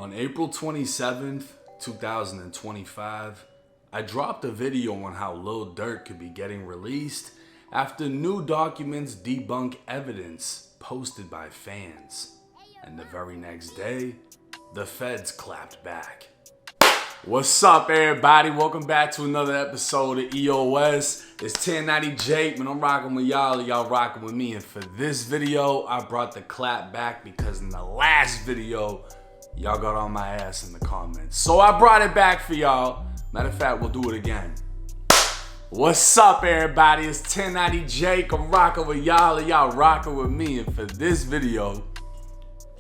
On April 27th, 2025, I dropped a video on how Lil Durk could be getting released after new documents debunk evidence posted by fans. And the very next day, the feds clapped back. What's up, everybody? Welcome back to another episode of EOS. It's 1090 Jake, man. I'm rocking with y'all and y'all rocking with me. And for this video, I brought the clap back because in the last video, y'all got on my ass in the comments. So I brought it back for y'all. Matter of fact, we'll do it again. What's up, everybody? It's 1090 Jake. I'm rocking with y'all and y'all rocking with me. And for this video,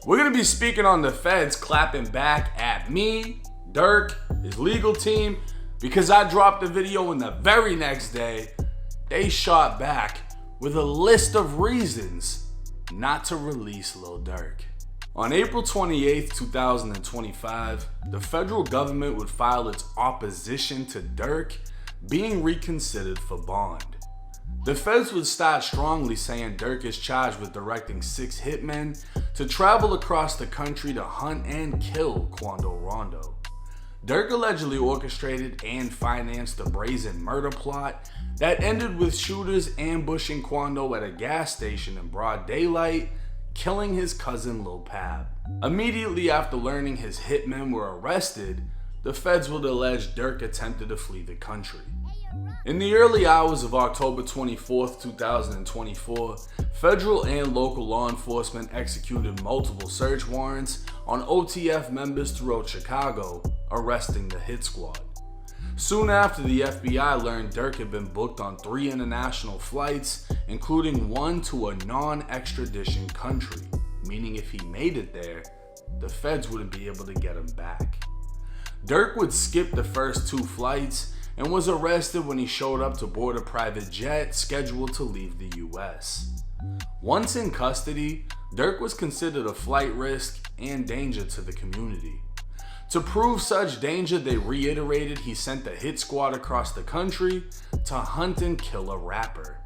we're going to be speaking on the feds clapping back at me, Durk, his legal team, because I dropped the video and the very next day, they shot back with a list of reasons not to release Lil Durk. On April 28th, 2025, the federal government would file its opposition to Durk being reconsidered for bond. The feds would start strongly saying Durk is charged with directing 6 hitmen to travel across the country to hunt and kill Quando Rondo. Durk allegedly orchestrated and financed the brazen murder plot that ended with shooters ambushing Quando at a gas station in broad daylight, killing his cousin Lil Pab. Immediately after learning his hitmen were arrested, the feds would allege Durk attempted to flee the country. In the early hours of October 24th, 2024, federal and local law enforcement executed multiple search warrants on OTF members throughout Chicago, arresting the hit squad. Soon after, the FBI learned Durk had been booked on 3 international flights, including one to a non-extradition country, meaning if he made it there, the feds wouldn't be able to get him back. Durk would skip the first 2 flights and was arrested when he showed up to board a private jet scheduled to leave the US. Once in custody, Durk was considered a flight risk and danger to the community. To prove such danger, they reiterated he sent the hit squad across the country to hunt and kill a rapper.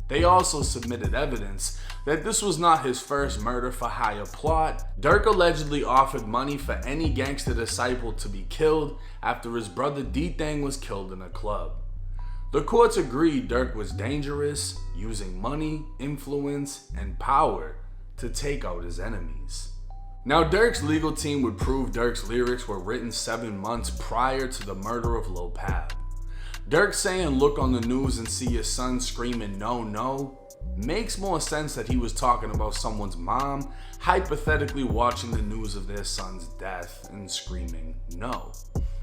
They also submitted evidence that this was not his first murder for hire plot. Durk allegedly offered money for any gangster disciple to be killed after his brother D-Thang was killed in a club. The courts agreed Durk was dangerous, using money, influence, and power to take out his enemies. Now, Durk's legal team would prove Durk's lyrics were written 7 months prior to the murder of Lil Pab. Durk saying look on the news and see your son screaming no, no, makes more sense that he was talking about someone's mom hypothetically watching the news of their son's death and screaming no.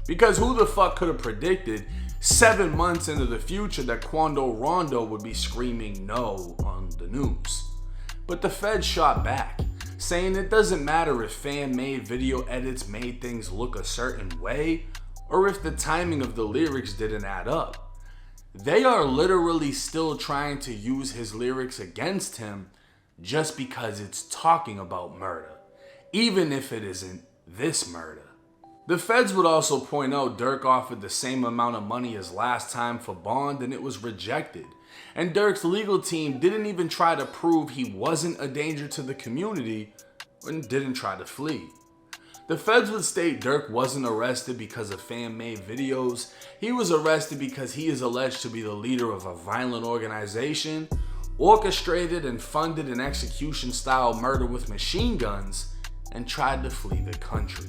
Because who the fuck could have predicted 7 months into the future that Quando Rondo would be screaming no on the news? But the feds shot back, saying it doesn't matter if fan-made video edits made things look a certain way or if the timing of the lyrics didn't add up. They are literally still trying to use his lyrics against him just because it's talking about murder, even if it isn't this murder. The feds would also point out Durk offered the same amount of money as last time for bond and it was rejected. And Durk's legal team didn't even try to prove he wasn't a danger to the community and didn't try to flee. The feds would state Durk wasn't arrested because of fan-made videos. He was arrested because he is alleged to be the leader of a violent organization, orchestrated and funded an execution-style murder with machine guns, and tried to flee the country.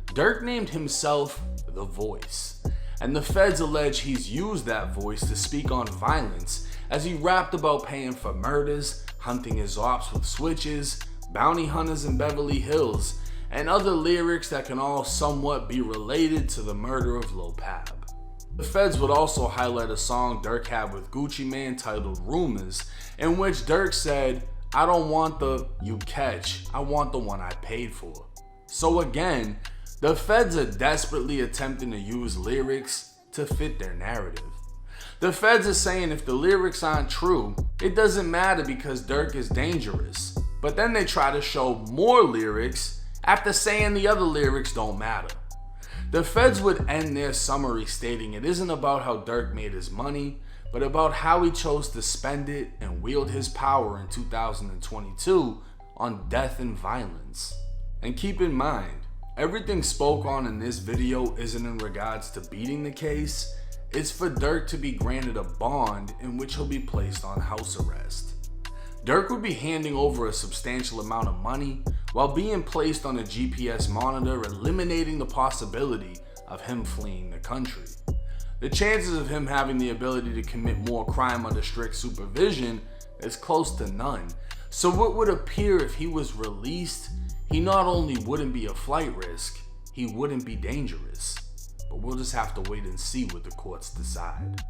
Durk named himself The Voice, and the feds allege he's used that voice to speak on violence as he rapped about paying for murders, hunting his ops with switches, bounty hunters in Beverly Hills, and other lyrics that can all somewhat be related to the murder of Lil Pab. The feds would also highlight a song Durk had with Gucci Mane titled Rumors, in which Durk said, "I don't want the you catch, I want the one I paid for." So again, the feds are desperately attempting to use lyrics to fit their narrative. The feds are saying if the lyrics aren't true, it doesn't matter because Durk is dangerous. But then they try to show more lyrics after saying the other lyrics don't matter. The feds would end their summary stating it isn't about how Durk made his money, but about how he chose to spend it and wield his power in 2022 on death and violence. And keep in mind, Everything spoke on in this video isn't in regards to beating the case. It's for Durk to be granted a bond in which he'll be placed on house arrest. Durk would be handing over a substantial amount of money while being placed on a GPS monitor, eliminating the possibility of him fleeing the country. The chances of him having the ability to commit more crime under strict supervision is close to none. So what would appear if he was released, he not only wouldn't be a flight risk, he wouldn't be dangerous. But we'll just have to wait and see what the courts decide.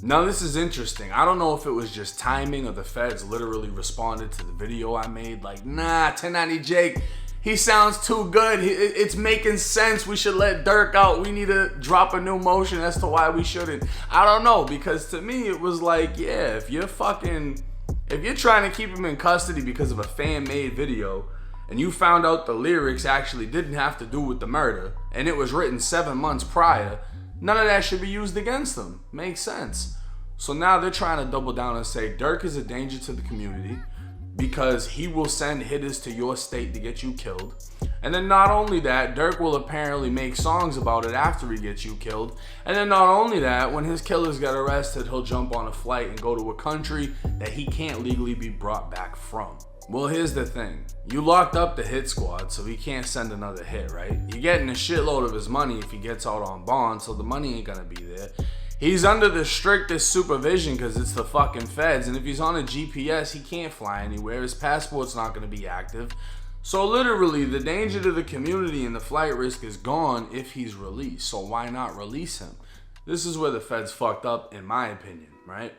Now this is interesting. I don't know if it was just timing or the feds literally responded to the video I made like, nah, 1090 Jake, he sounds too good. It's making sense. We should let Durk out. We need to drop a new motion as to why we shouldn't. I don't know, because to me it was like, yeah, if you're trying to keep him in custody because of a fan-made video and you found out the lyrics actually didn't have to do with the murder and it was written 7 months prior, none of that should be used against them. Makes sense. So now they're trying to double down and say Durk is a danger to the community because he will send hitters to your state to get you killed. And then not only that, Durk will apparently make songs about it after he gets you killed. And then not only that, when his killers get arrested, he'll jump on a flight and go to a country that he can't legally be brought back from. Well, here's the thing. You locked up the hit squad, so he can't send another hit, right? You're getting a shitload of his money if he gets out on bond, so the money ain't gonna be there. He's under the strictest supervision because it's the fucking feds, and if he's on a GPS, he can't fly anywhere. His passport's not gonna be active. So literally, the danger to the community and the flight risk is gone if he's released. So why not release him? This is where the feds fucked up, in my opinion, right?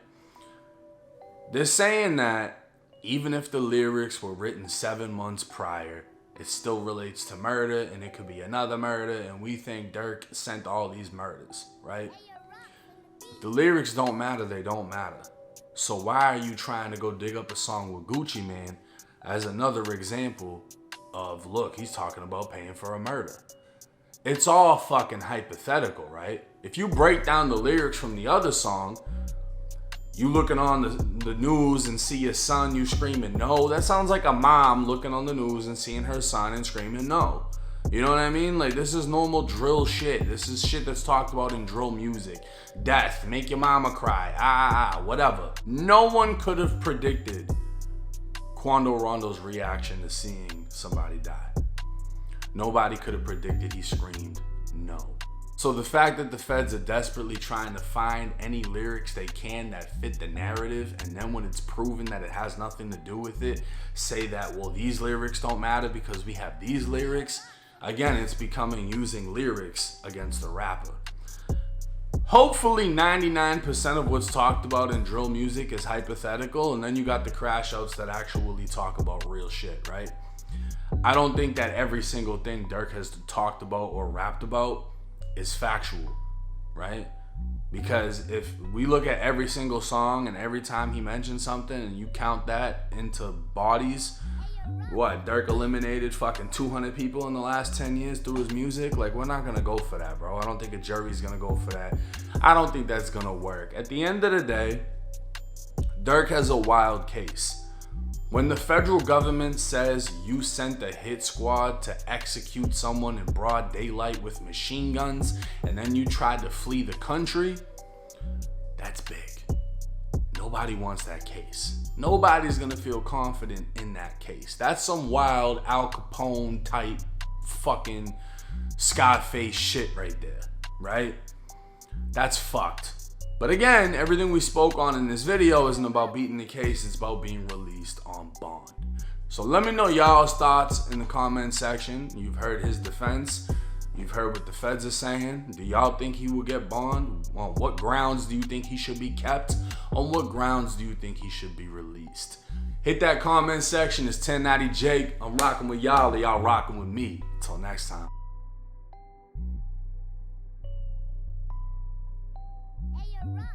They're saying that even if the lyrics were written 7 months prior, it still relates to murder, and it could be another murder, and we think Durk sent all these murders, right? If the lyrics don't matter, they don't matter. So why are you trying to go dig up a song with Gucci Mane as another example of, look, he's talking about paying for a murder? It's all fucking hypothetical, right? If you break down the lyrics from the other song, you looking on the news and see your son, you screaming no. That sounds like a mom looking on the news and seeing her son and screaming no. You know what I mean? Like, this is normal drill shit. This is shit that's talked about in drill music. Death, make your mama cry, whatever. No one could have predicted Quando Rondo's reaction to seeing somebody die. Nobody could have predicted he screamed no. So the fact that the feds are desperately trying to find any lyrics they can that fit the narrative, and then when it's proven that it has nothing to do with it, say that, well, these lyrics don't matter because we have these lyrics. Again, it's becoming using lyrics against the rapper. Hopefully 99% of what's talked about in drill music is hypothetical, and then you got the crash outs that actually talk about real shit, right? I don't think that every single thing Durk has talked about or rapped about is factual, right? Because if we look at every single song and every time he mentions something and you count that into bodies, what, Durk eliminated fucking 200 people in the last 10 years through his music? Like, we're not gonna go for that, bro. I don't think a jury's gonna go for that. I don't think that's gonna work. At the end of the day, Durk has a wild case. When the federal government says you sent a hit squad to execute someone in broad daylight with machine guns and then you tried to flee the country, that's big. Nobody wants that case. Nobody's gonna feel confident in that case. That's some wild Al Capone type fucking Scarface shit right there, right? That's fucked. But again, everything we spoke on in this video isn't about beating the case, it's about being released on bond. So let me know y'all's thoughts in the comment section. You've heard his defense. You've heard what the feds are saying. Do y'all think he will get bond? On what grounds do you think he should be kept? On what grounds do you think he should be released? Hit that comment section. It's 1090 Jake. I'm rocking with y'all, or y'all rocking with me. Until next time. Hey, you're rock.